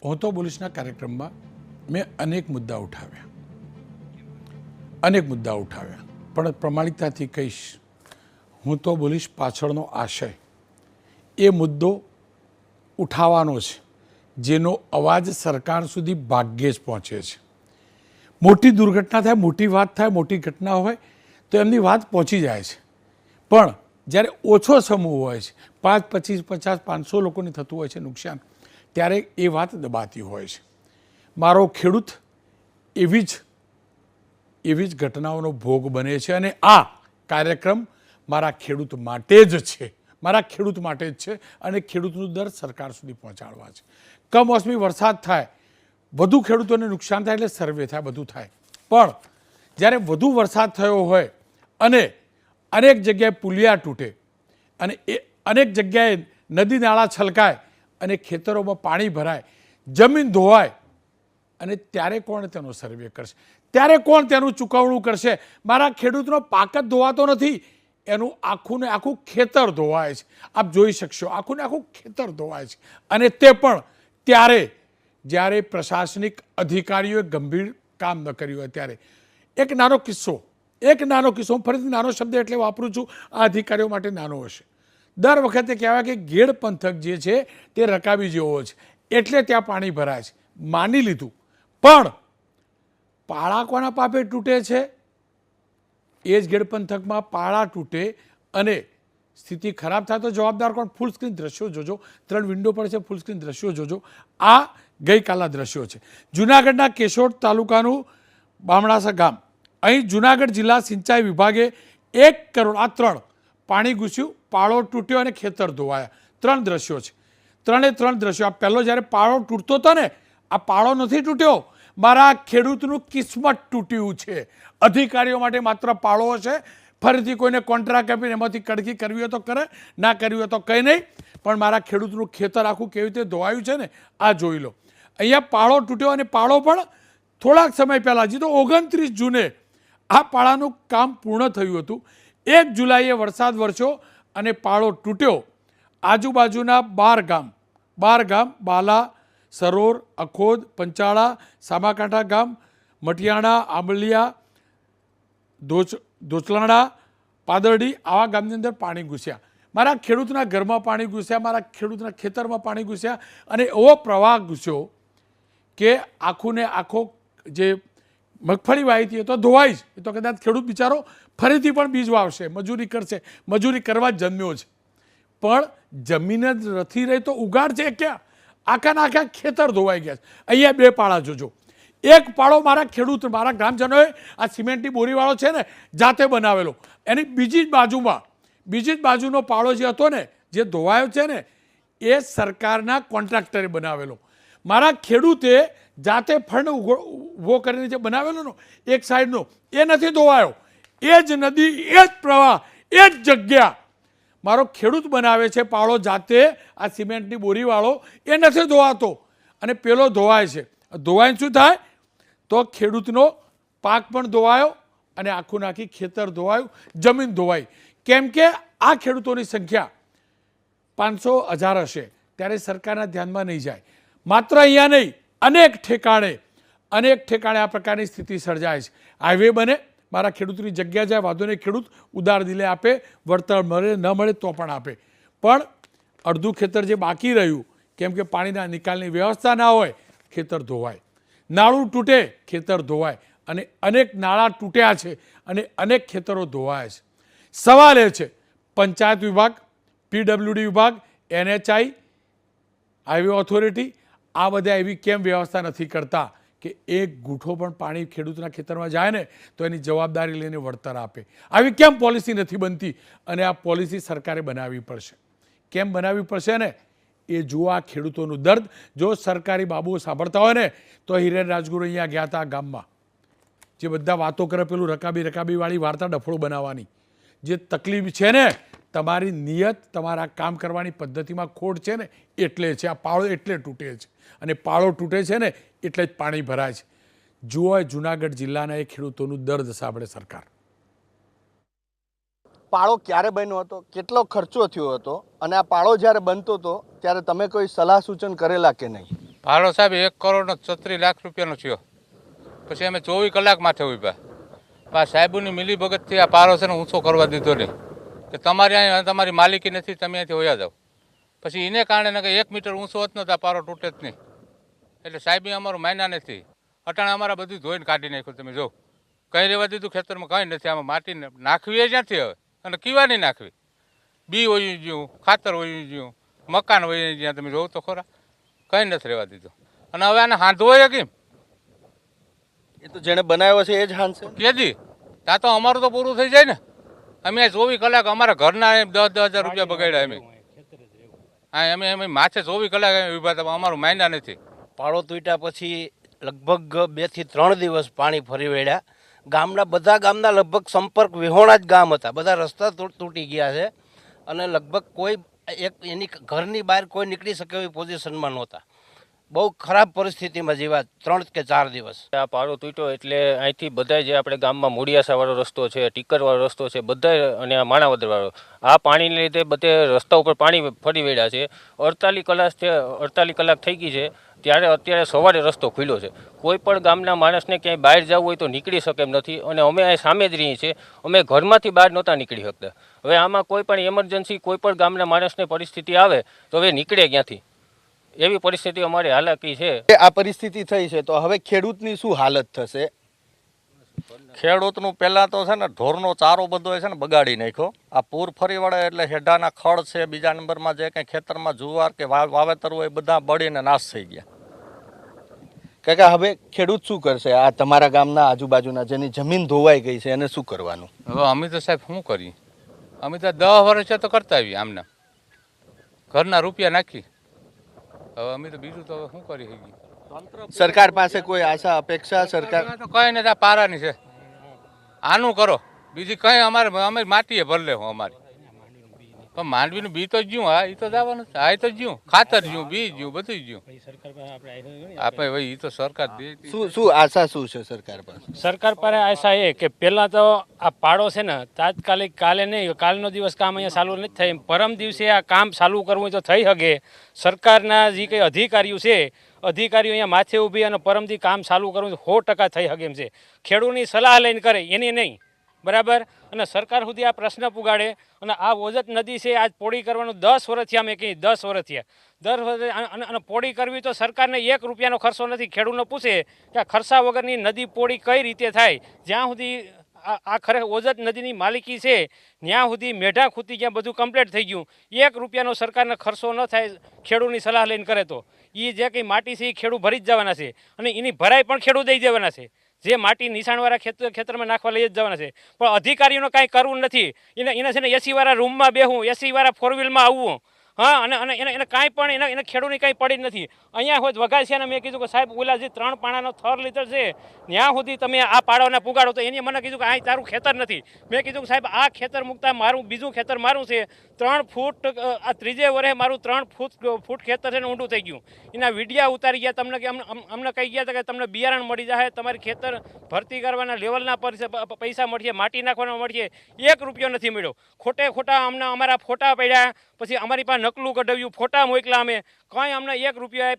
હું તો બોલીશના કાર્યક્રમમાં મેં અનેક મુદ્દા ઉઠાવ્યા, પણ પ્રમાણિકતાથી કહીશ, હું તો બોલીશ પાછળનો આશય એ મુદ્દો ઉઠાવવાનો છે જેનો અવાજ સરકાર સુધી ભાગ્યે જ પહોંચે છે. મોટી દુર્ઘટના થાય, મોટી વાત થાય, મોટી ઘટના હોય તો એમની વાત પહોંચી જાય છે, પણ જ્યારે ઓછો સમૂહ હોય છે, 5, 25, 50, 500 લોકોને થતું હોય છે નુકસાન, ત્યારે એ વાત દબાતી હોય છે. મારો ખેડૂત એવી જ ઘટનાઓનો ભોગ બને છે અને આ કાર્યક્રમ મારા ખેડૂત માટે જ છે, અને ખેડૂતનું દર સરકાર સુધી પહોંચાડવા છે. કમોસમી વરસાદ થાય, વધુ ખેડૂતોને નુકસાન થાય એટલે સર્વે થાય, બધું થાય, પણ જ્યારે વધુ વરસાદ થયો હોય અને અનેક જગ્યાએ પુલિયા તૂટે અને અનેક જગ્યાએ નદી નાળા છલકાય અને ખેતરોમાં પાણી ભરાય, જમીન ધોવાય, અને ત્યારે કોણ તેનો સર્વે કરશે? ત્યારે કોણ તેનું ચૂકવણું કરશે? મારા ખેડૂતનો પાક જ ધોવાતો નથી, એનું આખું ને આખું ખેતર ધોવાય છે. આપ જોઈ શકશો, આખું ને આખું ખેતર ધોવાય છે, અને તે પણ ત્યારે જ્યારે પ્રશાસનિક અધિકારીઓએ ગંભીર કામ ન કર્યું હોય ત્યારે. એક નાનો કિસ્સો, હું ફરીથી નાનો શબ્દ એટલે વાપરું છું, આ અધિકારીઓ માટે નાનો હશે. દર વખતે કહેવાય કે ગેડ પંથક જે છે તે રકાબી જેવો છે, એટલે ત્યાં પાણી ભરાય છે, માની લીધું, પણ પાળા કોના પાપે તૂટે છે? એ જ ગેડ પંથકમાં પાળા તૂટે અને સ્થિતિ ખરાબ થાય તો જવાબદાર કોણ? ફૂલ સ્ક્રીન દ્રશ્યો જોજો, 3 વિન્ડો પર છે, ફૂલ સ્ક્રીન દ્રશ્યો જોજો. આ ગઈકાલના દ્રશ્યો છે. જુનાગઢના કેશોદ તાલુકાનું બામણાસા ગામ, અહીં જુનાગઢ જિલ્લા સિંચાઈ વિભાગે 1 કરોડ, આ 3 પાણી ઘૂસ્યું, પાળો તૂટ્યો અને ખેતર ધોવાયા. 3 દ્રશ્યો છે, 3 દ્રશ્યો. આ પહેલો જ્યારે પાળો તૂટતો હતો ને, આ પાળો નથી તૂટ્યો, મારા ખેડૂતનું કિસ્મત તૂટ્યું છે. અધિકારીઓ માટે માત્ર પાળો હશે, ફરીથી કોઈને કોન્ટ્રાક્ટ આપીને એમાંથી કડકી કરવી હોય તો કરે, ના કરવી હોય તો કંઈ નહીં, પણ મારા ખેડૂતનું ખેતર આખું કેવી રીતે ધોવાયું છે ને, આ જોઈ લો. અહીંયા પાળો તૂટ્યો, અને પાળો પણ થોડાક સમય પહેલાં, હજી તો 29 જૂને આ પાળાનું કામ પૂર્ણ થયું હતું. 1 જુલાઈએ વરસાદ વરસ્યો અને પાળો તૂટ્યો. આજુબાજુના 12 ગામ બાલા, સરોર, અખોદ, પંચાળા, સામાકાંઠા ગામ, મટિયાણા, આંબલિયા, દોચલાણા, પાદરડી, આવા ગામની અંદર પાણી ઘૂસ્યા. મારા ખેડૂતના ઘરમાં પાણી ઘૂસ્યા, મારા ખેડૂતના ખેતરમાં પાણી ઘૂસ્યા, અને એવો પ્રવાહ ઘૂસ્યો કે આખું ને આખો જે મગફળી વાવી હતી એ તો ધોવાઈ જ, એ તો કદાચ ખેડૂત બિચારો ફરીથી પણ બીજ વાવશે, મજૂરી કરશે, મજૂરી કરવા જ જન્મ્યો છે, પણ જમીન જ નથી રહી તો ઉગાડ છે ક્યાં? આખા ખેતર ધોવાઈ ગયા છે. અહીંયા 2 પાળા જોજો. એક પાળો મારા ખેડૂત, મારા ગ્રામજનોએ આ સિમેન્ટની બોરીવાળો છે ને જાતે બનાવેલો, એની બીજી જ બાજુનો પાળો જે હતો ને, જે ધોવાયો છે ને, એ સરકારના કોન્ટ્રાક્ટરે બનાવેલો. મારા ખેડૂતે જાતે ફંડ ઊભો કરીને જે બનાવેલો ને એક સાઈડનો, એ નથી ધોવાયો. એ જ નદી, એ જ પ્રવાહ, એ જ જગ્યા મારો ખેડૂત બનાવે છે પાળો જાતે, આ સિમેન્ટની બોરીવાળો, એ નથી ધોવાતો, અને પેલો ધોવાય છે. ધોવાઈને શું થાય? તો ખેડૂતનો પાક પણ ધોવાયો અને આખું નાખી ખેતર ધોવાયું, જમીન ધોવાઈ. કેમ કે આ ખેડૂતોની સંખ્યા 500,000 હશે, ત્યારે સરકારના ધ્યાનમાં નહીં જાય. માત્ર અહીંયા નહીં, અનેક ઠેકાણે આ પ્રકારની સ્થિતિ સર્જાય છે. હાઈવે બને, મારા ખેડૂતની જગ્યા જાય, વાંધો નહીં, ખેડૂત ઉદાર દિલે આપે, વળતર મળે ન મળે તો પણ આપે, પણ અડધું ખેતર જે બાકી રહ્યું, કેમ કે પાણીના નિકાલની વ્યવસ્થા ના હોય, ખેતર ધોવાય. નાળું તૂટે, ખેતર ધોવાય, અને અનેક નાળા તૂટ્યા છે અને અનેક ખેતરો ધોવાયા છે. સવાલ એ છે, પંચાયત વિભાગ, PWD વિભાગ, NHI, હાઈવે ઓથોરિટી, આ બધા એવી કેમ વ્યવસ્થા નથી કરતા કે એક ગૂંઠો પણ પાણી ખેડૂતના ખેતરમાં જાય ને તો એની જવાબદારી લઈને વળતર આપે? આવી કેમ પોલિસી નથી બનતી? અને આ પોલિસી સરકારે બનાવવી પડશે. કેમ બનાવવી પડશે ને? એ જુઓ આ ખેડૂતોનું દર્દ. જો સરકારી બાબુઓ સાંભળતા હોય ને તો હિરેન રાજગુરુ અહીંયા ગયા હતા ગામમાં, જે બધા વાતો કરે, પેલું રકાબીવાળી વાર્તા ડફળો બનાવવાની. જે તકલીફ છે ને, તમારી નિયત, તમારા કામ કરવાની પદ્ધતિમાં ખોટ છે ને, એટલે છે. આ પાળો એટલે તૂટે છે, અને પાળો તૂટે છે ને એટલે જ પાણી ભરાય છે. જુઓ જુનાગઢ જિલ્લાના એ ખેડૂતોનું દર્દ સાંભળે સરકાર. પાળો ક્યારે બન્યો હતો, કેટલો ખર્ચો થયો હતો, અને આ પાળો જ્યારે બનતો હતો ત્યારે તમે કોઈ સલાહ સૂચન કરેલા કે નહીં? ભાડો સાહેબ 1,36,00,000 રૂપિયાનો થયો. પછી અમે 24 કલાક માથે ઉભા. આ સાહેબોની મિલીભગતથી આ પારો છે ને ઊંચો કરવા દીધો નહીં કે તમારી અહીંયા તમારી માલિકી નથી, તમે અહીંયાથી વયા જાઓ. પછી એને કારણે કે 1 મીટર ઊંચો હોત ને તો આ પારો તૂટે જ નહીં. એટલે સાહેબે અમારું માન્યા નથી. અટાણે અમારા બધું ધોઈને કાઢી નાખ્યું. તમે જો કંઈ રહેવા દીધું ખેતરમાં, કંઈ નથી. આમાં માટી નાખવી એ જ્યાંથી હવે અને કીવાની નાખવી. બી વયું ગયું, ખાતર વયું ગયું, મકાન વયું જ્યાં તમે જોવો તો ખરા, કંઈ નથી રહેવા દીધું. અને હવે આને હાંધવો એ કેમ? એ તો જેણે બનાવ્યો છે એ જ હાંસશે. કેદી ત્યાં તો અમારું તો પૂરું થઈ જાય ને. અમે 24 કલાક અમારા ઘરના 10,000 રૂપિયા બગાડ્યા. અમે અમે માથે 24 કલાક ઊભા હતા, અમારું માન્યા નથી. પાળો તૂટ્યા પછી લગભગ 2 થી 3 દિવસ પાણી ફરી વળ્યા. બધા ગામના લગભગ સંપર્ક વિહોણા જ ગામ હતા. બધા રસ્તા તૂટી ગયા છે અને લગભગ કોઈ એની ઘરની બહાર કોઈ નીકળી શકે એવી પોઝિશનમાં નહોતા. બહુ ખરાબ પરિસ્થિતિમાં જીવા 3 કે 4 દિવસ. આ પાળો તૂટ્યો એટલે અહીંથી બધા જે આપણે ગામમાં મૂળિયાસાવાળો રસ્તો છે, ટીકરવાળો રસ્તો છે, બધા અને આ માણાવદરવાળો, આ પાણીને લીધે બધે રસ્તા ઉપર પાણી ફરી વળ્યા છે. 48 કલાક થઈ ગઈ છે. ત્યારે અત્યારે સવારે રસ્તો ખુલ્યો છે. કોઈ પણ ગામના માણસને ક્યાંય બહાર જવું હોય તો નીકળી શકે એમ નથી. અને અમે અહીં સામે જ રહીએ છીએ. અમે ઘરમાંથી બહાર નહોતા નીકળી શકતા. હવે આમાં કોઈ પણ એમરજન્સી કોઈ પણ ગામના માણસને પરિસ્થિતિ આવે તો હવે નીકળે ક્યાંથી, એવી પરિસ્થિતિ અમારી હાલાકી છે. આ પરિસ્થિતિ થઈ છે તો હવે ખેડૂતની શું હાલત થશે? ખેડૂતનું પહેલાં તો છે ને ઢોરનો ચારો બધો છે ને બગાડી નાખ્યો. આ પૂર ફરી વળે એટલે હેડાના ખડ છે, બીજા નંબરમાં જે કંઈ ખેતરમાં જુવાર કે વાવેતર હોય બધા બળીને નાશ થઈ ગયા. કાકા હવે ખેડૂત શું કરશે? આ તમારા ગામના આજુબાજુના જેની જમીન ધોવાઈ ગઈ છે એને શું કરવાનું? હવે અમે તો સાહેબ શું કરીએ? અમે તો 10 વર્ષ તો કરતા આવીએ આમને, ઘરના રૂપિયા નાખી. હવે અમે તો બીજું તો હવે શું કરી શકીએ? સરકાર પાસે કોઈ આશા અપેક્ષા? સરકાર તો કઈ નથી, આ પારાની છે. આનું કરો, બીજી કઈ અમારે અમે માટીએ ભર લેવું અમારી. પણ માંડવીનું બી તો જ્યું, હા એ તો જવાનું છે. હા એ તો જ્યું, ખાતર જ્યું, બી જ્યું, બધું જ્યું. આપણે ભાઈ એ તો સરકાર દે. શું આશા શું છે સરકાર પાસે? સરકાર પાસે આશા એ કે પહેલાં તો આ પાડો છે ને તાત્કાલિક કાલે નહીં, કાલનો દિવસ કામ અહીંયા ચાલુ નથી થાય, પરમ દિવસે આ કામ ચાલુ કરવું હોય તો થઈ શકે. સરકારના જે કંઈ અધિકારીઓ છે, અધિકારીઓ અહીંયા માથે ઊભી અને પરમથી કામ ચાલુ કરવું 100% થઈ શકે એમ છે. ખેડૂતની સલાહ લઈને કરે એની નહીં, બરાબર. અને સરકાર સુધી આ પ્રશ્ન પુગાડે. અને આ ઓજત નદી છે આજ પોળી કરવાનું 10 વર્ષ થયા. મેં કહી 10 વર્ષ થયા. 10 વર્ષ અને પોળી કરવી તો સરકારને 1 રૂપિયાનો ખર્ચો નથી. ખેડૂતને પૂછે કે આ ખર્ચા વગરની નદી પોળી કઈ રીતે થાય? જ્યાં સુધી આ ખરેખર ઓજત નદીની માલિકી છે ત્યાં સુધી મેઢા ખૂતી જ્યાં બધું કમ્પ્લીટ થઈ ગયું, 1 રૂપિયાનો સરકારને ખર્ચો ન થાય ખેડૂતની સલાહ લઈને કરે તો. એ જે કંઈ માટી છે એ ખેડૂત ભરી જ જવાના છે અને એની ભરાઈ પણ ખેડૂત દઈ દેવાના છે. જે માટી નિશાણવાળા ખેતરમાં નાખવા લઈ જ જવાના છે. પણ અધિકારીઓને કાંઈ કરવું નથી. એને છે ને એસીવાળા રૂમમાં બેહવું, એસીવાળા 4 વ્હીલમાં આવવું, હા. અને એને કાંઈ પણ એને ખેડૂતની કાંઈ પડી જ નથી. અહીંયા હોય વઘાસિયાને મેં કીધું કે સાહેબ ઓલા જે 3 પાણાનો થર લીધર છે ત્યાં સુધી તમે આ પાડોને પુગાડો. તો એને મને કીધું કે આ તારું ખેતર નથી. મેં કીધું કે સાહેબ આ ખેતર મૂકતા મારું બીજું ખેતર મારું છે. 3 ફૂટ આ 3જે વર્ષે મારું 3 ફૂટ ખેતર છે ને ઊંડું થઈ ગયું. એના વિડીયા ઉતારી ગયા. તમને કે અમને કહી ગયા હતા કે તમને બિયારણ મળી જાય, તમારી ખેતર ભરતી કરવાના લેવલના પૈસા મળશે, માટી નાખવાના મળશે. 1 રૂપિયો નથી મળ્યો. ખોટા અમારા ફોટા પડ્યા. પછી અમારી પાસે નકલું કઢાવ્યું, ફોટા મોકલા. અમે કંઈ અમને 1 રૂપિયો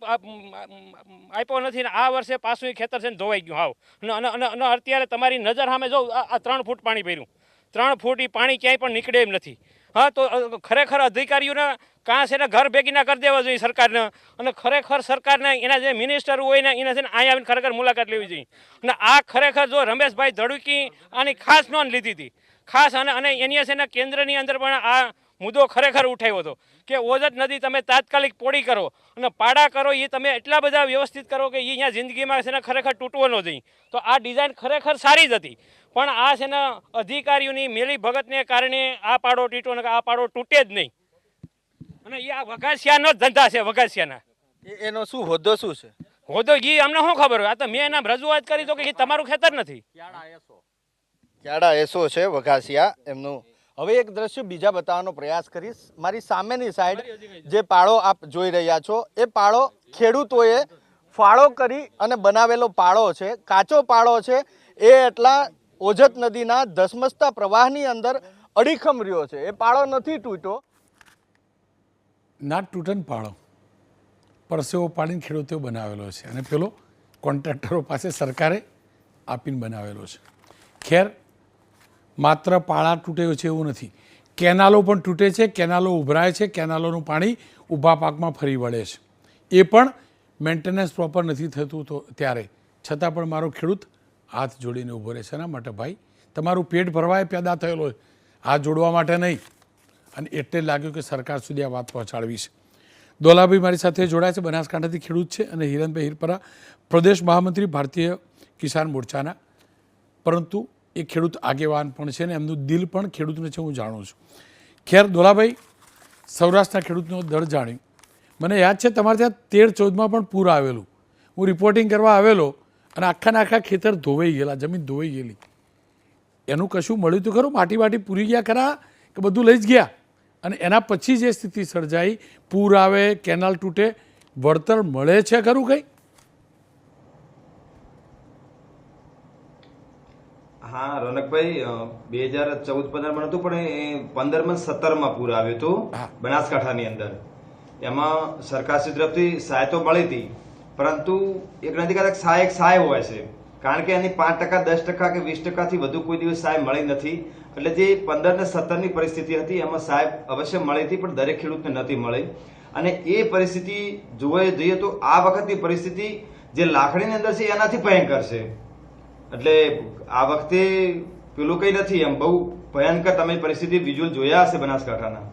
આપ્યો નથી. ને આ વર્ષે પાછું ખેતર છે ને ધોવાઈ ગયું હાવ. અને અત્યારે તમારી નજર સામે જો આ 3 ફૂટ પાણી ભર્યું. 3 ફૂટ એ પાણી ક્યાંય પણ નીકળે એમ નથી. હા, તો ખરેખર અધિકારીઓને કાં છે ને ઘર ભેગીના કરી દેવા જોઈએ સરકારને. અને ખરેખર સરકારને એના જે મિનિસ્ટર હોય ને એને છે ને અહીંયા આવીને ખરેખર મુલાકાત લેવી જોઈએ. અને આ ખરેખર જો રમેશભાઈ ધડુકી આની ખાસ નોંધ લીધી હતી, ખાસ. અને એની છે ને કેન્દ્રની અંદર પણ આ મુદ્દો ખરેખર ઉઠાવ્યો હતો કે ઓજત નદી તમે તાત્કાલિક પોળી કરો અને પાડા કરો. એ તમે એટલા બધા વ્યવસ્થિત કરો કે એ અહીંયા જિંદગીમાં છે ને ખરેખર તૂટવો ન જોઈએ. તો આ ડિઝાઇન ખરેખર સારી જ હતી. પણ આ છે ને અધિકારીઓની મેલી ભગતને કારણે આ પાડો તૂટ્યો ને આ પાડો તૂટે જ નહીં. અને એ આ વઘાસિયાનો જ ધંધા છે. વઘાસિયાના એનો શું હોદ્દો શું છે? હોદ્દો એ અમને શું ખબર હોય? આ તો મેં એના રજૂઆત કરી તો કે તમારું ખેતર નથી. ક્યાડા એસો છે વઘાસિયા એમનું. હવે એક દ્રશ્ય બીજા બતાવવાનો પ્રયાસ કરીશ. મારી સામેની સાઈડ જે પાળો આપ જોઈ રહ્યા છો એ પાળો ખેડૂતોએ ફાળો કરી અને બનાવેલો પાળો છે. કાચો પાળો છે. એ એટલા ઓજત નદીના ધસમસતા પ્રવાહની અંદર અડીખમ રહ્યો છે. એ પાળો નથી તૂટ્યો. ના તૂટન પાળો પરસેવો પાડીને ખેડૂતો બનાવેલો છે અને પેલો કોન્ટ્રાક્ટરો પાસે સરકારે આપીને બનાવેલો છે. ખેર માત્ર પાળા તૂટે છે એવું નથી, કેનાલો પણ તૂટે છે, કેનાલો ઉભરાય છે, કેનાલોનું પાણી ઊભા પાકમાં ફરી વળે છે. એ પણ મેન્ટેનન્સ પ્રોપર નથી થતું તો ત્યારે છતાં પણ મારો ખેડૂત હાથ જોડીને ઊભો રહે છે. એના માટે ભાઈ તમારું પેટ ભરવાય પેદા થયેલો હાથ જોડવા માટે નહીં. અને એટલે લાગ્યું કે સરકાર સુધી આ વાત પહોંચાડવી છે. દોલાભાઈ મારી સાથે જોડાય છે, બનાસકાંઠાથી ખેડૂત છે અને હિરણભાઈ હિરપરા પ્રદેશ મહામંત્રી ભારતીય કિસાન મોરચાના, પરંતુ એ ખેડૂત આગેવાન પણ છે ને એમનું દિલ પણ ખેડૂતનું છે, હું જાણું છું. ખેર દોલાભાઈ, સૌરાષ્ટ્રના ખેડૂતનો દર્દ જાણ્યું. મને યાદ છે તમારે ત્યાં 13-14માં પણ પૂર આવેલું. હું રિપોર્ટિંગ કરવા આવેલો અને આખા આખા ખેતર ધોવાઈ ગયેલા, જમીન ધોવાઈ ગયેલી. એનું કશું મળ્યું તો ખરું? માટી વાટી પૂરી ગયા ખરા કે બધું લઈ જ ગયા? અને એના પછી જે સ્થિતિ સર્જાઈ, પૂર આવે, કેનાલ તૂટે, વળતર મળે છે ખરું કંઈ? હા રોનકભાઈ, 2014-15 નહોતું પણ એ 15-17માં પૂર આવ્યું હતું બનાસકાંઠાની અંદર. એમાં સરકારશ્રી તરફથી સહાય તો મળી હતી, પરંતુ એક નથી કહેતા એક સહાય હોય છે, કારણ કે એની 5%, 10% કે 20%થી વધુ કોઈ દિવસ સહાય મળી નથી. એટલે જે 15 ને 17ની પરિસ્થિતિ હતી એમાં સહાય અવશ્ય મળી હતી, પણ દરેક ખેડૂતને નથી મળી. અને એ પરિસ્થિતિ જોવા જઈએ તો આ વખતની પરિસ્થિતિ જે લાખણીની અંદર છે એનાથી ભયંકર છે. એટલે આ વખતે પેલું કંઈ નથી, એમ બહુ ભયંકર તમે પરિસ્થિતિ વિઝ્યુઅલ જોયા હશે બનાસકાંઠાના.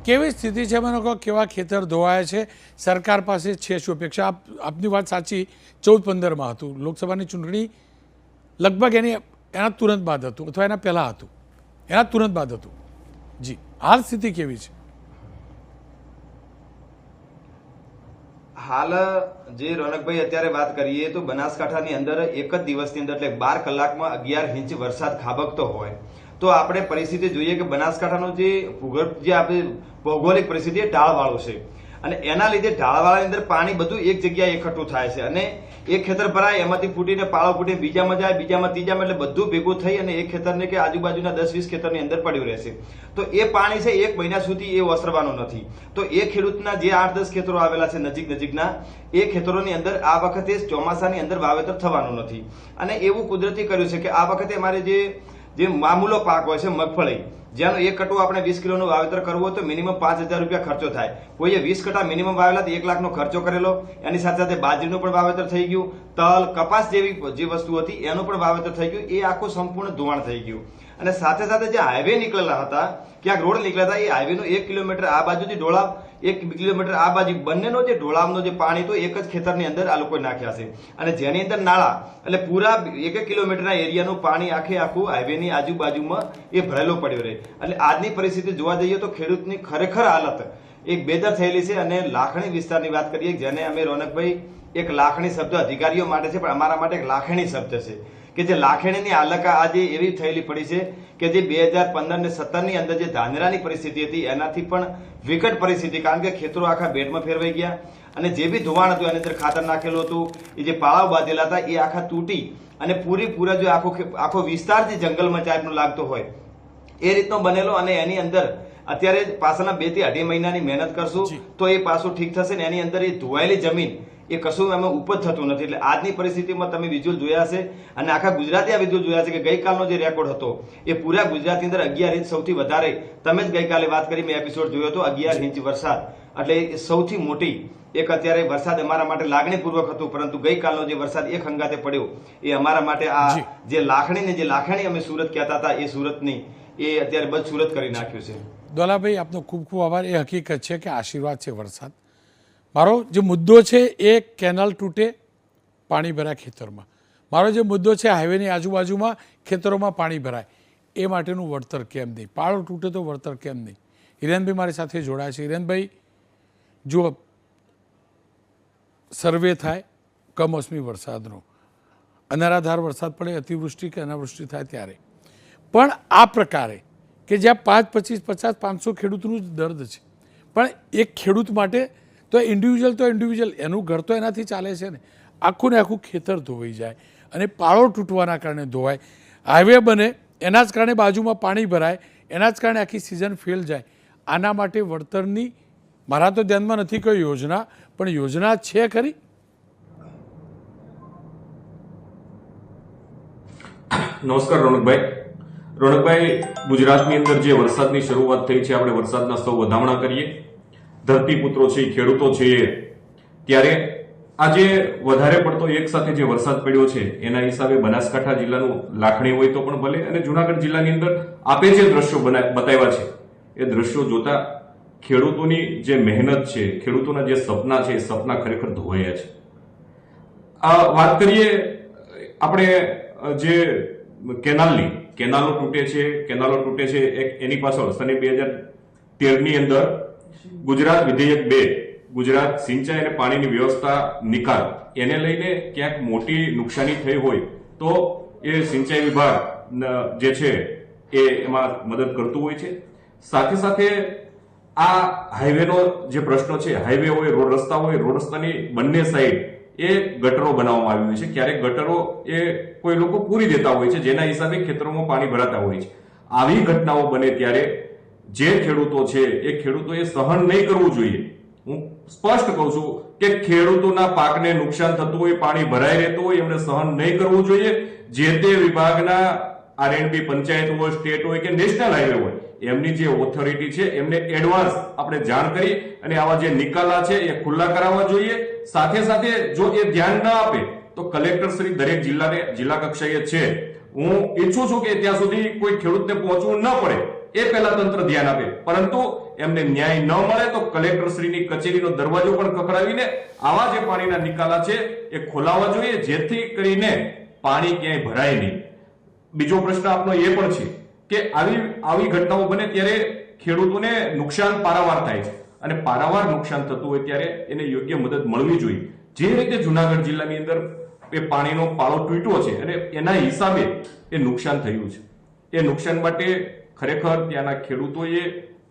કેવી સ્થિતિ છે મને કહો, કેવા ખેતર ધોવાયા છે, સરકાર પાસે છે શું અપેક્ષા? આપની વાત સાચી, 14-15માં હતું, લોકસભાની ચૂંટણી લગભગ એના તુરંત બાદ હતું અથવા એના પહેલાં હતું, એના તુરંત બાદ હતું. જી, હાલ સ્થિતિ કેવી છે? હાલ જે રોનકભાઈ અત્યારે વાત કરીએ તો બનાસકાંઠાની અંદર એક જ દિવસની અંદર એટલે 12 કલાકમાં 11 ઇંચ વરસાદ ખાબકતો હોય તો આપણે પરિસ્થિતિ જોઈએ કે બનાસકાંઠાનો જે ભૂગર્ભ જે આપણે ભૌગોલિક પરિસ્થિતિ એ ઢાળવાળું છે અને એના લીધે ઢાળવાળાની અંદર પાણી બધું એક જગ્યાએ એકઠું થાય છે અને એક ખેતર ભરાય એમાંથી ફૂટીને પાળો ફૂટીને બીજામાં જાય, બીજામાં ત્રીજામાં, એટલે બધું ભેગું થઈ અને એક ખેતરને કે આજુબાજુના 10-20 ખેતરની અંદર પડ્યું રહેશે. તો એ પાણી છે 1 મહિના સુધી એ ઓસરવાનું નથી. તો એ ખેડૂતના જે 8-10 ખેતરો આવેલા છે નજીકના, એ ખેતરોની અંદર આ વખતે ચોમાસાની અંદર વાવેતર થવાનું નથી. અને એવું કુદરતી કર્યું છે કે આ વખતે અમારે જે મામૂલો પાક હોય છે મગફળી, જેનો 1 કટો આપણે 20 કિલોનું વાવેતર કરવું હોય તો મિનિમમ 5000 રૂપિયા ખર્ચો થાય. કોઈએ 20 કટા મિનિમમ વાવેલા તો 1 લાખનો ખર્ચો કરેલો. એની સાથે સાથે બાજરીનું પણ વાવેતર થઈ ગયું, તલ, કપાસ જેવી જે વસ્તુ હતી એનું પણ વાવેતર થઈ ગયું. એ આખું સંપૂર્ણ ધોવાણ થઈ ગયું. અને સાથે સાથે જે હાઈવે નીકળેલા હતા, ક્યાંક રોડ નીકળ્યા હતા, એ હાઈવેનો 1 કિલોમીટર આ બાજુથી ઢોળાવ, 1 કિલોમીટર આ બાજુ, બંનેનો જે ઢોળાવનો જે પાણી તો એક જ ખેતરની અંદર આ લોકોએ નાખ્યા છે. અને જેની અંદર નાળા, એટલે પૂરા 1 કિલોમીટરના એરિયાનું પાણી આખું હાઈવેની આજુબાજુમાં એ ભરેલો પડ્યો રહે. એટલે આજની પરિસ્થિતિ જોવા જઈએ તો ખેડૂતની ખરેખર હાલત એક બેદર થયેલી છે. અને લાખણી વિસ્તારની વાત કરીએ, જેને અમે રોનકભાઈ એક લાખણી શબ્દ અધિકારીઓ માટે છે, પણ અમારા માટે એક લાખણી શબ્દ છે કે જે લાખણીની હાલત આજે એવી થયેલી પડી છે કે જે 2015 ને 17ની અંદર જે ધાનેરાની પરિસ્થિતિ હતી એનાથી પણ વિકટ પરિસ્થિતિ, કારણ કે ખેતરો આખા બેટમાં ફેરવાઈ ગયા અને જે બી ધોવાણ હતું એની અંદર ખાતર નાખેલું હતું, એ જે પાળાઓ બાંધેલા હતા એ આખા તૂટી અને પૂરેપૂરા જો આખો વિસ્તાર જે જંગલમાં ટાઈપનો લાગતો હોય એ રીતનો બનેલો. અને એની અંદર અત્યારે પાછળના 2 થી 2.5 મહિનાની મહેનત કરશું તો એ પાછું ઠીક થશે. ને એની અંદર એ ધોવાયેલી જમીન એ કશું એમાં ઉપજ થતું નથી. એટલે આજની પરિસ્થિતિમાં તમે વિઝ્યુઅલ જોયા હશે અને આખા ગુજરાતે આ વિઝ્યુઅલ જોયા છે કે ગઈકાલનો જે રેકોર્ડ હતો એ પૂરા ગુજરાતની અંદર 11 ઇંચ સૌથી વધારે, તમે જ ગઈકાલે વાત કરી, મેં એપિસોડ જોયો હતો, 11 ઇંચ વરસાદ. એટલે એ સૌથી મોટી એક અત્યારે વરસાદ અમારા માટે લાગણીપૂર્વક હતું, પરંતુ ગઈકાલનો જે વરસાદ એક હંગાતે પડ્યો એ અમારા માટે આ જે લાખણી અમે સુરત કહેતા હતા એ સુરતની એ અત્યારે બધ સુરત કરી નાખ્યું છે. દોલાભાઈ, આપનો ખૂબ ખૂબ આભાર. એ હકીકત છે કે આશીર્વાદ છે વરસાદ. મારો જે મુદ્દો છે એ કેનાલ તૂટે, પાણી ભરાય ખેતરમાં. મારો જે મુદ્દો છે હાઈવેની આજુબાજુમાં ખેતરોમાં પાણી ભરાય, એ માટેનું વળતર કેમ નહીં? પાળો તૂટે તો વળતર કેમ નહીં? હિરેનભાઈ મારી સાથે જોડાય છે. હિરેનભાઈ, જુઓ, સર્વે થાય કમોસમી વરસાદનો, અનરાધાર વરસાદ પડે, અતિવૃષ્ટિ કે અનાવૃષ્ટિ થાય ત્યારે, પણ આ પ્રકારે કે જ્યાં 5, 25, 50, 500 ખેડૂતનું જ દર્દ છે, પણ એક ખેડૂત માટે તો ઇન્ડિવિજ્યુઅલ એનું ઘર તો એનાથી ચાલે છે ને. આખું ને આખું ખેતર ધોવાઈ જાય અને પાળો તૂટવાના કારણે ધોવાય, હાઈવે બને એના જ કારણે બાજુમાં પાણી ભરાય, એના જ કારણે આખી સિઝન ફેલ જાય. આના માટે વળતરની મારા તો ધ્યાનમાં નથી કોઈ યોજના, પણ યોજના છે ખરી? નમસ્કાર રોનકભાઈ, ગુજરાતની અંદર જે વરસાદની શરૂઆત થઈ છે, આપણે વરસાદના સૌ વધામણા કરીએ. ધરતીપુત્રો છે, ખેડૂતો છે, ત્યારે આજે વધારે પડતો એક સાથે જે વરસાદ પડ્યો છે એના હિસાબે બનાસકાંઠા જિલ્લાનું લાખણી હોય તો પણ ભલે, અને જુનાગઢ જિલ્લાની અંદર આપે જે દ્રશ્યો બતાવ્યા છે એ દ્રશ્યો જોતા ખેડૂતોની જે મહેનત છે, ખેડૂતોના જે સપના છે, એ સપના ખરેખર ધોવાયા છે. વાત કરીએ આપણે જે કેનાલો તૂટે છે એની પાછળ સને 2013ની અંદર ગુજરાત વિધેયક 2, ગુજરાત સિંચાઈ અને પાણીની વ્યવસ્થા નિકાલ, એને લઈને ક્યાંક મોટી નુકસાની થઈ હોય તો એ સિંચાઈ વિભાગ જે છે એ એમાં મદદ કરતું હોય છે. સાથે સાથે આ હાઈવેનો જે પ્રશ્ન છે, હાઈવે હોય, રોડ રસ્તાની બંને સાઈડ એ ગટરો બનાવવામાં આવી હોય છે. ક્યારેક ગટરો એ કોઈ લોકો પૂરી દેતા હોય છે, જેના હિસાબે ખેતરોમાં પાણી ભરાતા હોય છે. આવી ઘટનાઓ બને ત્યારે જે ખેડૂતો છે એ ખેડૂતોએ સહન નહીં કરવું જોઈએ. હું સ્પષ્ટ કહું છું કે ખેડૂતોના પાકને નુકસાન થતું હોય, પાણી ભરાઈ રહેતું હોય, એમને સહન નહીં કરવું જોઈએ. જે તે વિભાગના R&B પંચાયત હોય, સ્ટેટ હોય કે નેશનલ હાઈવે હોય, એમની જે ઓથોરિટી છે એમને એડવાન્સ આપણે જાણ કરી અને આવા જે નિકાલા છે એ ખુલ્લા કરાવવા જોઈએ. સાથે સાથે જો એ ધ્યાન ન આપે તો કલેક્ટર શ્રી દરેક જિલ્લા કક્ષાએ છે, હું ઈચ્છું છું કે ત્યાં સુધી કોઈ ખેડૂતને પહોંચવું ન પડે એ પહેલા તંત્ર ધ્યાન આપે. પરંતુ એમને ન્યાય ન મળે તો કલેક્ટર શ્રીની કચેરીનો દરવાજો પણ ખખડાવીને આવા જે પાણીના નિકાલા છે એ ખોલાવવા જોઈએ, જેથી કરીને પાણી ક્યાંય ભરાય નહીં. બીજો પ્રશ્ન આપનો એ પણ છે કે આવી ઘટનાઓ બને ત્યારે ખેડૂતોને નુકસાન પારાવાર થાય છે, અને પારાવાર નુકસાન થતું હોય ત્યારે એને યોગ્ય મદદ મળવી જોઈએ. જે રીતે જુનાગઢ જિલ્લાની અંદર એ પાણીનો પાળો તૂટ્યો છે અને એના હિસાબે એ નુકસાન થયું છે, એ નુકસાન માટે ખરેખર ત્યાંના ખેડૂતોએ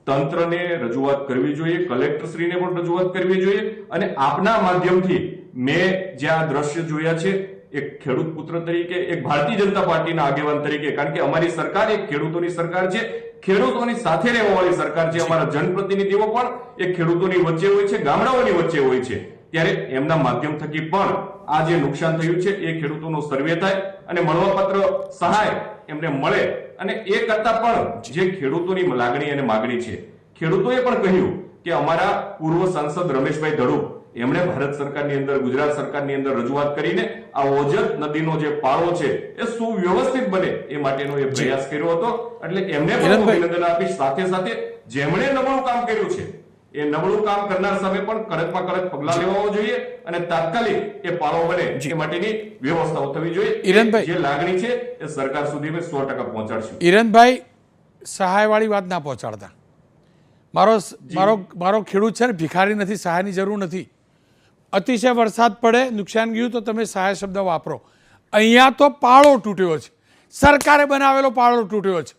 તંત્રને રજૂઆત કરવી જોઈએ, કલેક્ટરશ્રીને પણ રજૂઆત કરવી જોઈએ. અને આપના માધ્યમથી મેં જે આ દ્રશ્ય જોયા છે, એક ખેડૂત પુત્ર તરીકે, એક ભારતીય જનતા પાર્ટીના આગેવાન તરીકે, કારણ કે અમારી સરકાર એક ખેડૂતોની સરકાર છે, ખેડૂતોની સાથે રહેવા વાળી સરકાર છે. અમારા જનપ્રતિનિધિઓ પણ એ ખેડૂતોની વચ્ચે હોય છે, ગામડાઓની વચ્ચે હોય છે. ત્યારે એમના માધ્યમ થકી પણ આ જે નુકસાન થયું છે એ ખેડૂતોનો સર્વે થાય અને મળવાપાત્ર સહાય એમને મળે. અને એ કરતા પણ જે ખેડૂતોની લાગણી અને માગણી છે, ખેડૂતોએ પણ કહ્યું કે અમારા પૂર્વ સાંસદ રમેશભાઈ ધડુક, એમણે ભારત સરકારની અંદર, ગુજરાત સરકારની અંદર રજૂઆત કરીને આ ઓજત નદીનો જે પાળો છે એ સુવ્યવસ્થિત બને એ માટેનો એ પ્રયાસ કર્યો હતો. એટલે એમને પણ અભિનંદન આપીશ. સાથે સાથે જેમણે નબળું કામ કર્યું છે એ નબળું કામ કરનાર સામે પણ કડકમાં કડક પગલા લેવા જોઈએ અને તાત્કાલિક એ પાળો બને એ માટેની વ્યવસ્થાઓ થવી જોઈએ. જે લાગણી છે એ સરકાર સુધી 100% પહોંચાડશું. હિરણભાઈ, સહાયવાળી વાત ના પહોંચાડતા. મારો ખેડૂત છે ને ભિખારી નથી, સહાયની જરૂર નથી. અતિશય વરસાદ પડે, નુકસાન ગયું તો તમે સહાય શબ્દ વાપરો. અહીંયા તો પાળો તૂટ્યો છે, સરકારે બનાવેલો પાળો તૂટ્યો છે.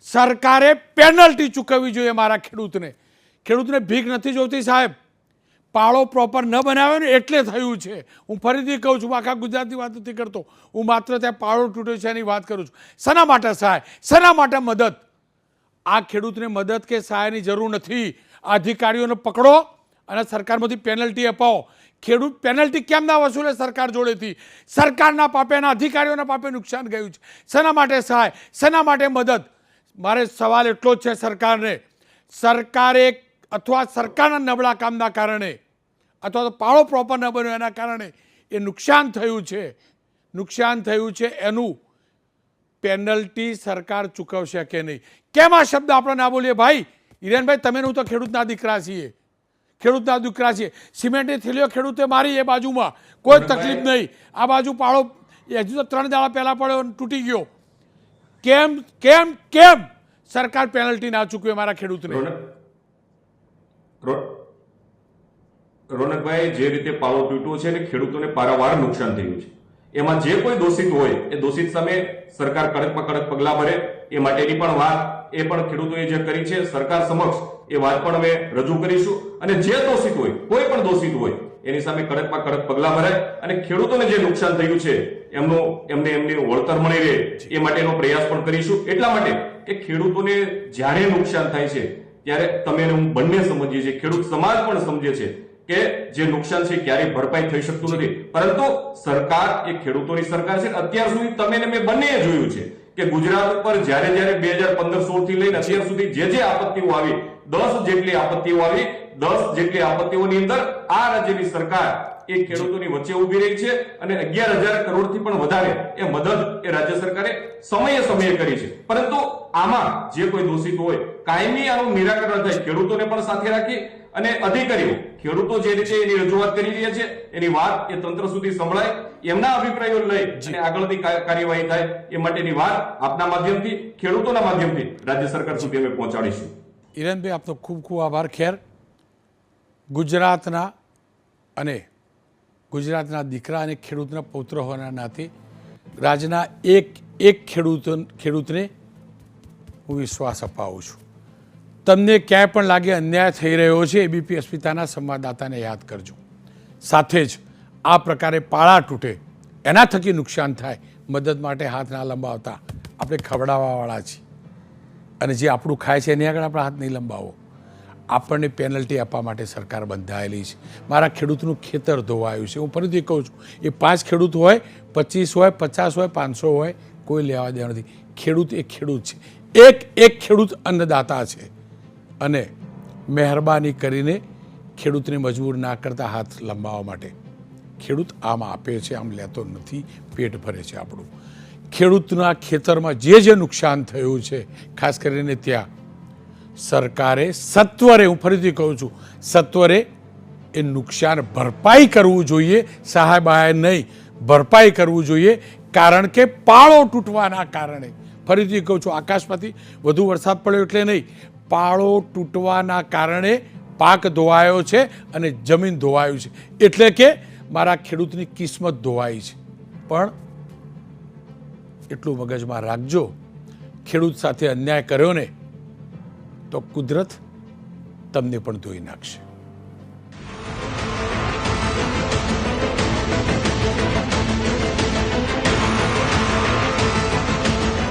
સરકારે પેનલ્ટી ચૂકવવી જોઈએ મારા ખેડૂતને. ખેડૂતને ભીખ નથી જોઈતી સાહેબ, પાળો પ્રોપર ન બનાવ્યો ને એટલે થયું છે. હું ફરીથી કહું છું, આખા ગુજરાતની વાત નથી કરતો, હું માત્ર ત્યાં પાળો તૂટ્યો છે એની વાત કરું છું. શેના માટે સહાય, શેના માટે મદદ? આ ખેડૂતને મદદ કે સહાયની જરૂર નથી. અધિકારીઓને પકડો અને સરકારમાંથી પેનલ્ટી અપાવો. ખેડૂત પેનલ્ટી કેમ ના વસૂલે સરકાર જોડેથી? સરકારના પાપે, એના અધિકારીઓના પાપે નુકસાન ગયું છે. શેના માટે સહાય, શેના માટે મદદ? મારે સવાલ એટલો જ છે સરકારને, સરકારે અથવા સરકારના નબળા કામના કારણે અથવા તો પાળો પ્રોપર ન બન્યો એના કારણે એ નુકસાન થયું છે, એનું પેનલ્ટી સરકાર ચૂકવશે કે નહીં? કેમ આ શબ્દ આપણે ના બોલીએ? ભાઈ હિરેનભાઈ, તમે હું તો ખેડૂતના દીકરા છીએ. સિમેન્ટની થેલીઓ ખેડૂતે મારી એ બાજુમાં, કોઈ તકલીફ નહીં. આ બાજુ પાળો હજુ તો 3 દાડા પહેલા પડ્યો તૂટી ગયો. કેમ સરકાર પેનલ્ટી ના ચૂકવે મારા ખેડૂતને? રોનકભાઈ, જે રીતે પાળો તૂટ્યો છે અને ખેડૂતોને પારાવાર નુકસાન થયું છે, એમાં જે કોઈ દોષિત હોય એ દોષિત સામે સરકાર કડકમાં કડક પગલા ભરે એ માટેની પણ વાત એ પણ ખેડૂતોએ જે કરી છે સરકાર સમક્ષ, એ વાત પણ અમે રજૂ કરીશું. અને જે દોષિત હોય, કોઈ પણ દોષિત હોય, એની સામે કડકમાં કડક પગલા ભરાય અને ખેડૂતોને જે નુકસાન થયું છે એમની વળતર મળી રહે એ માટેનો પ્રયાસ પણ કરીશું. એટલા માટે કે ખેડૂતોને જ્યારે નુકસાન થાય છે ત્યારે તમે હું બંને સમજીએ છીએ, ખેડૂત સમાજ પણ સમજે છે કે જે નુકસાન છે ક્યારેય ભરપાઈ થઈ શકતું નથી, પરંતુ સરકાર એ ખેડૂતોની સરકાર છે. અત્યાર સુધી તમે ને મેં બંને જોયું છે કે ગુજરાત ઉપર જ્યારે 2015-16 થી લઈને અત્યાર સુધી જે આપત્તિઓ આવી, 10 જેટલી આપત્તિઓ આવી, 10 જેટલી આપત્તિઓની અંદર આ રાજ્યની સરકાર એ ખેડૂતોની વચ્ચે ઊભી રહી છે અને 11,000 કરોડથી પણ વધારે એ મદદ એ રાજ્ય સરકારે સમયે કરી છે. પરંતુ આમાં જે કોઈ દોષિત હોય કાયમી આનું નિરાકરણ થાય, ખેડૂતોને પણ સાથે રાખી અને અધિકારીઓ ખેડૂતો જે રીતે એની રજૂઆત કરી રહ્યા છે એની વાત એ તંત્ર સુધી સંભળાય, એમના અભિપ્રાયો લઈ અને આગળની કાર્યવાહી થાય એ માટેની વાત આપના માધ્યમથી, ખેડૂતોના માધ્યમથી રાજ્ય સરકાર સુધી અમે પહોંચાડીશું. હિરેનભાઈ, આપનો ખૂબ ખૂબ આભાર. ખેર, ગુજરાતના દીકરા અને ખેડૂતના પૌત્ર હોવાના નાતે રાજ્યના એક ખેડૂતને હું વિશ્વાસ અપાવું છું. તમને ક્યાંય પણ લાગે અન્યાય થઈ રહ્યો છે, એબીપી અસ્મિતાના સંવાદદાતાને યાદ કરજો. સાથે જ આ પ્રકારે પાળા તૂટે, એના થકી નુકસાન થાય, મદદ માટે હાથ ના લંબાવતા. આપણે ખવડાવવાવાળા છીએ અને જે આપણું ખાય છે એની આગળ આપણે હાથ નહીં લંબાવો. આપણને પેનલ્ટી આપવા માટે સરકાર બંધાયેલી છે. મારા ખેડૂતનું ખેતર ધોવાયું છે, હું ફરીથી કહું છું, એ 5 ખેડૂત હોય, 25 હોય, 50 હોય, 500 હોય, કોઈ લેવા દેવા નથી. ખેડૂત એ ખેડૂત છે, એક ખેડૂત અન્નદાતા છે અને મહેરબાની કરીને ખેડૂતને મજબૂર ના કરતા હાથ લંબાવવા માટે. ખેડૂત આમ આપે છે, આમ લેતો નથી, પેટ ભરે છે આપણું. ખેડૂતના ખેતરમાં જે નુકસાન થયું છે, ખાસ કરીને ત્યાં સરકારે સત્વરે, હું ફરીથી કહું છું, સત્વરે એ નુકસાન ભરપાઈ કરવું જોઈએ, સહાય બહાય નહીં, ભરપાઈ કરવું જોઈએ. કારણ કે પાળો તૂટવાના કારણે, ફરીથી કહું છું, આકાશમાંથી વધુ વરસાદ પડ્યો એટલે નહીં, પાળો તૂટવાના કારણે પાક ધોવાયો છે અને જમીન ધોવાયું છે. એટલે કે મારા ખેડૂતની કિસ્મત ધોવાઈ છે. પણ એટલું મગજમાં રાખજો, ખેડૂત સાથે અન્યાય કર્યો ને તો કુદરત તમને પણ ધોઈ નાખશે.